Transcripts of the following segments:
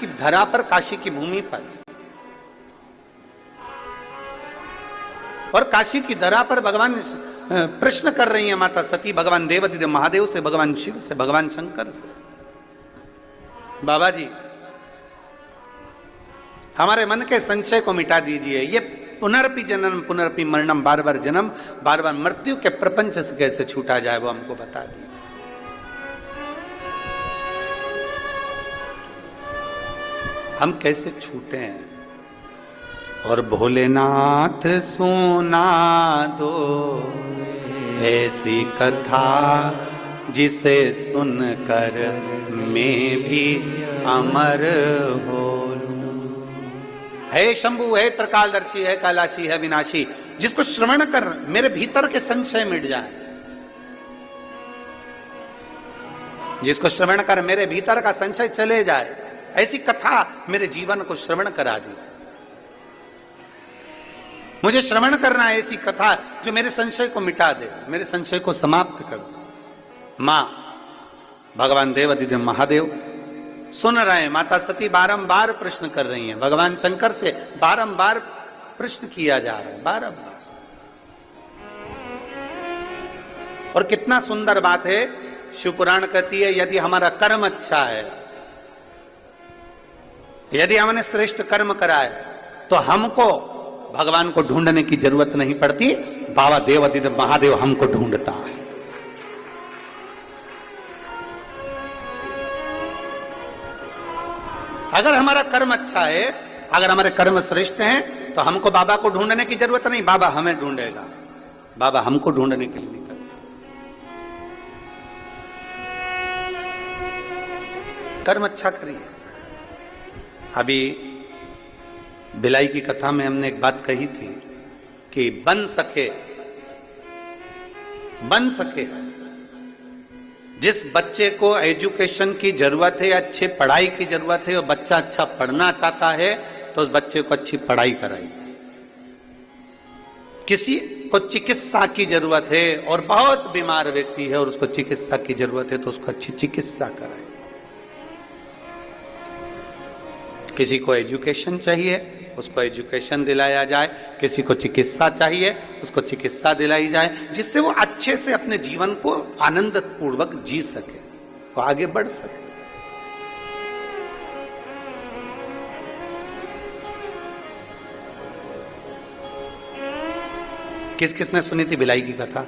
की धरा पर, काशी की भूमि पर, और काशी की धरा पर भगवान प्रश्न कर रही है माता सती भगवान देवादिदेव महादेव से, भगवान शिव से, भगवान शंकर से, बाबा जी हमारे मन के संशय को मिटा दीजिए, ये पुनरपि जन्म पुनरपि मरणम, बार बार जन्म बार बार मृत्यु के प्रपंच से कैसे छूटा जाए वो हमको बता दीजिए। हम कैसे छूटे हैं? और भोलेनाथ सुना दो ऐसी कथा जिसे सुनकर मैं भी अमर हो लूं। है शंभु, है त्रिकालदर्शी, है कैलाशी, है विनाशी, जिसको श्रवण कर मेरे भीतर के संशय मिट जाए, जिसको श्रवण कर मेरे भीतर का संशय चले जाए, ऐसी कथा मेरे जीवन को श्रवण करा दीजिए। मुझे श्रवण करना है ऐसी कथा जो मेरे संशय को मिटा दे, मेरे संशय को समाप्त कर दे। मां भगवान देवादिदेव महादेव सुन रहे हैं, माता सती बारंबार प्रश्न कर रही हैं, भगवान शंकर से बारंबार प्रश्न किया जा रहा है, बारंबार। और कितना सुंदर बात है, शिवपुराण कहती है यदि हमारा कर्म अच्छा है, यदि हमने श्रेष्ठ कर्म करा है, तो हमको भगवान को ढूंढने की जरूरत नहीं पड़ती, बाबा देवादिदेव महादेव हमको ढूंढता है। अगर हमारा कर्म अच्छा है, अगर हमारे कर्म श्रेष्ठ हैं, तो हमको बाबा को ढूंढने की जरूरत नहीं, बाबा हमें ढूंढेगा, बाबा हमको ढूंढने के लिए निकल। कर्म अच्छा करिए। अभी बिलाई की कथा में हमने एक बात कही थी कि बन सके जिस बच्चे को एजुकेशन की जरूरत है, अच्छे पढ़ाई की जरूरत है, और बच्चा अच्छा पढ़ना चाहता है, तो उस बच्चे को अच्छी पढ़ाई कराइए। किसी को चिकित्सा की जरूरत है और बहुत बीमार व्यक्ति है और उसको चिकित्सा की जरूरत है, तो उसको अच्छी चिकित्सा कराइए। किसी को एजुकेशन चाहिए, उसको एजुकेशन दिलाया जाए, किसी को चिकित्सा चाहिए, उसको चिकित्सा दिलाई जाए, जिससे वो अच्छे से अपने जीवन को आनंद पूर्वक जी सके, वो आगे बढ़ सके। किस किसने सुनी थी बिलाई की कथा?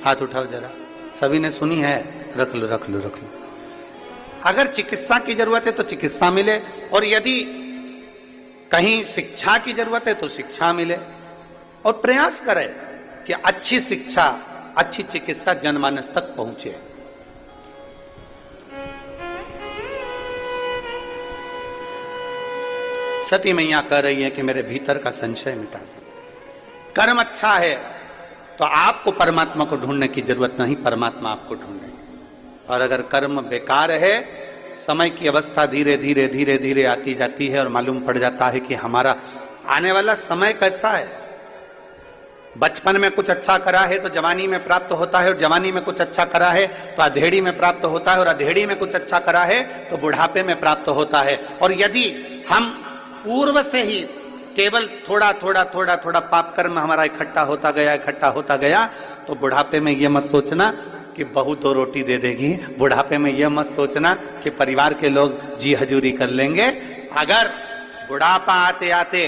हाथ उठाओ जरा। सभी ने सुनी है? रख लो रख लो रख लो। अगर चिकित्सा की जरूरत है तो चिकित्सा मिले, और यदि कहीं शिक्षा की जरूरत है तो शिक्षा मिले, और प्रयास करें कि अच्छी शिक्षा, अच्छी चिकित्सा जनमानस तक पहुंचे। सती मैया कह रही है कि मेरे भीतर का संशय मिटा दो। कर्म अच्छा है तो आपको परमात्मा को ढूंढने की जरूरत नहीं, परमात्मा आपको ढूंढेंगे। और अगर कर्म बेकार है, समय की अवस्था धीरे धीरे धीरे धीरे आती जाती है और मालूम पड़ जाता है कि हमारा आने वाला समय कैसा है। बचपन में कुछ अच्छा करा है तो जवानी में प्राप्त होता है, और जवानी में कुछ अच्छा करा है तो अधेड़ी में प्राप्त होता है, और अधेड़ी में कुछ अच्छा करा है तो बुढ़ापे में प्राप्त होता है। और यदि हम पूर्व से ही केवल थोड़ा थोड़ा थोड़ा थोड़ा पाप कर्म हमारा इकट्ठा होता गया, तो बुढ़ापे में यह मत सोचना कि बहू 2 रोटी दे देगी, बुढ़ापे में यह मत सोचना कि परिवार के लोग जी हजूरी कर लेंगे। अगर बुढ़ापा आते आते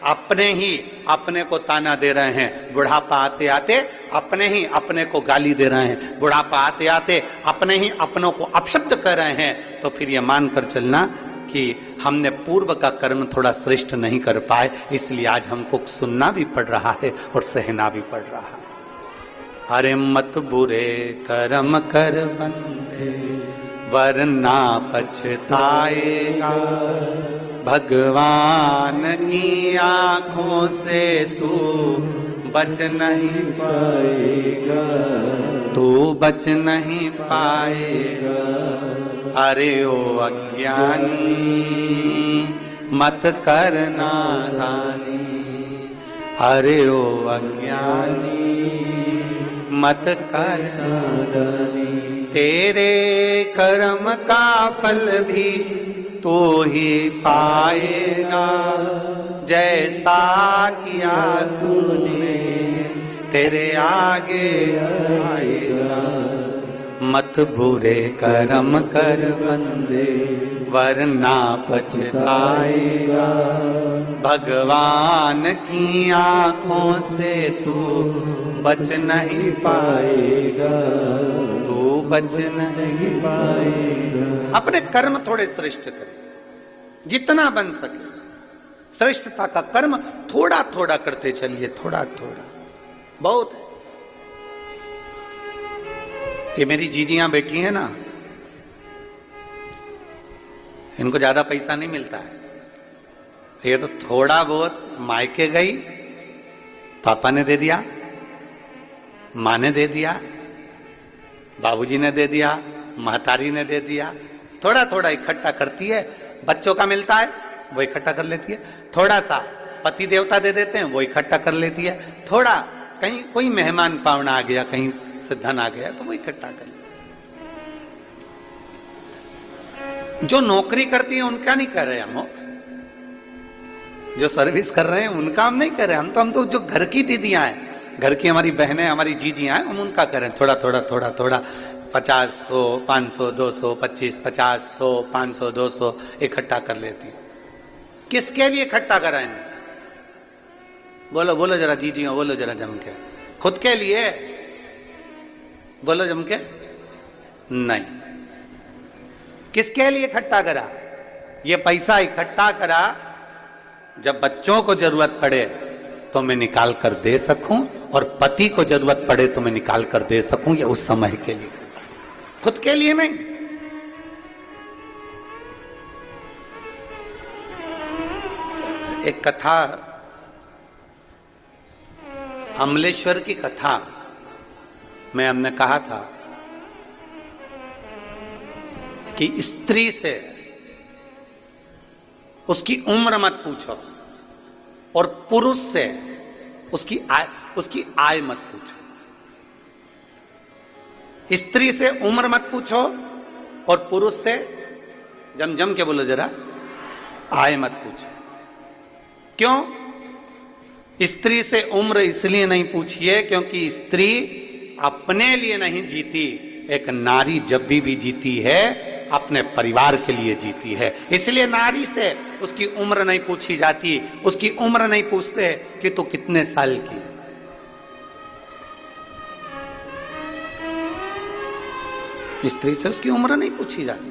अपने ही अपने को ताना दे रहे हैं, बुढ़ापा आते आते अपने ही अपने को गाली दे रहे हैं, बुढ़ापा आते आते अपने ही अपनों को अपशब्द कर रहे हैं, तो फिर यह मानकर चलना कि हमने पूर्व का कर्म थोड़ा श्रेष्ठ नहीं कर पाए, इसलिए आज हमको सुनना भी पड़ रहा है और सहना भी पड़ रहा है। अरे मत बुरे कर्म कर बंदे वरना पछताएगा, भगवान की आंखों से तू बच नहीं पाएगा, तू बच नहीं पाएगा। अरे ओ अज्ञानी मत कर नादानी, अरे ओ अज्ञानी मत कर नादानी। तेरे कर्म का फल भी तू ही पाएगा, जैसा किया तूने तेरे आगे आएगा। मत बुरे कर्म कर बंदे, वरना पछताएगा। भगवान की आंखों से तू बच नहीं पाएगा, तू बच नहीं पाएगा। अपने कर्म थोड़े श्रेष्ठ करें, जितना बन सके श्रेष्ठता का कर्म थोड़ा थोड़ा करते चलिए, थोड़ा थोड़ा बहुत है। ये मेरी जीजियां बैठी हैं ना, इनको ज्यादा पैसा नहीं मिलता है। ये तो थोड़ा बहुत मायके गई, पापा ने दे दिया, माँ ने दे दिया, बाबूजी ने दे दिया, महतारी ने दे दिया, थोड़ा थोड़ा इकट्ठा करती है। बच्चों का मिलता है वो इकट्ठा कर लेती है, थोड़ा सा पति देवता दे देते हैं वो इकट्ठा कर लेती है, थोड़ा कहीं कोई मेहमान पावना आ गया, कहीं से धन आ गया तो वो इकट्ठा कर ले। जो नौकरी करती है उनका नहीं कर रहे हम, जो सर्विस कर रहे हैं उनका हम नहीं कर रहे। हम तो जो घर की दीदियां हैं, घर की हमारी बहनें, हमारी जीजियां हैं, हम उनका करें थोड़ा थोड़ा थोड़ा थोड़ा 50, 100, 500, 200, 25, 50, 100, 500, 200 इकट्ठा कर लेती है। किसके लिए इकट्ठा कराएंगे? बोलो बोलो जरा जीजियों, बोलो जरा जम के। खुद के लिए बोलो जम के? नहीं। किसके लिए इकट्ठा करा? ये पैसा इकट्ठा करा जब बच्चों को जरूरत पड़े तो मैं निकाल कर दे सकूं, और पति को जरूरत पड़े तो मैं निकाल कर दे सकूं। ये उस समय के लिए, खुद के लिए नहीं। एक कथा, अमलेश्वर की कथा में हमने कहा था कि स्त्री से उसकी उम्र मत पूछो और पुरुष से उसकी आय मत पूछो। स्त्री से उम्र मत पूछो और पुरुष से, जम के बोलो जरा, आय मत पूछो। क्यों? स्त्री से उम्र इसलिए नहीं पूछिए क्योंकि स्त्री अपने लिए नहीं जीती, एक नारी जब भी जीती है अपने परिवार के लिए जीती है। इसलिए नारी से उसकी उम्र नहीं पूछी जाती, उसकी उम्र नहीं पूछते कि तू कितने साल की है। स्त्री से उसकी उम्र नहीं पूछी जाती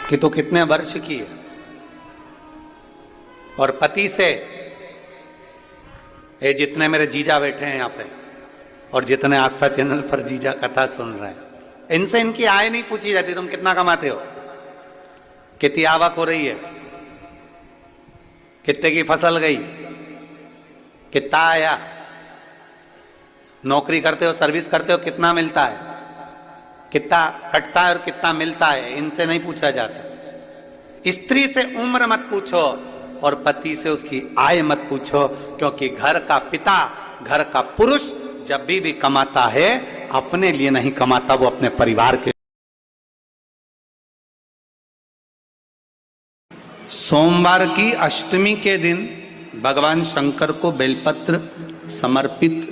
कि तू कितने वर्ष की है। और पति से, ये जितने मेरे जीजा बैठे हैं यहाँ पे और जितने आस्था चैनल पर जीजा कथा सुन रहे हैं, इनसे इनकी आय नहीं पूछी जाती। तुम कितना कमाते हो, कितनी आवक हो रही है, कितने की फसल गई, कितना आया, नौकरी करते हो, सर्विस करते हो, कितना मिलता है, कितना कटता है और कितना मिलता है, इनसे नहीं पूछा जाता। स्त्री से उम्र मत पूछो और पति से उसकी आय मत पूछो, क्योंकि घर का पिता, घर का पुरुष जब भी कमाता है अपने लिए नहीं कमाता, वो अपने परिवार के। सोमवार की अष्टमी के दिन भगवान शंकर को बेलपत्र समर्पित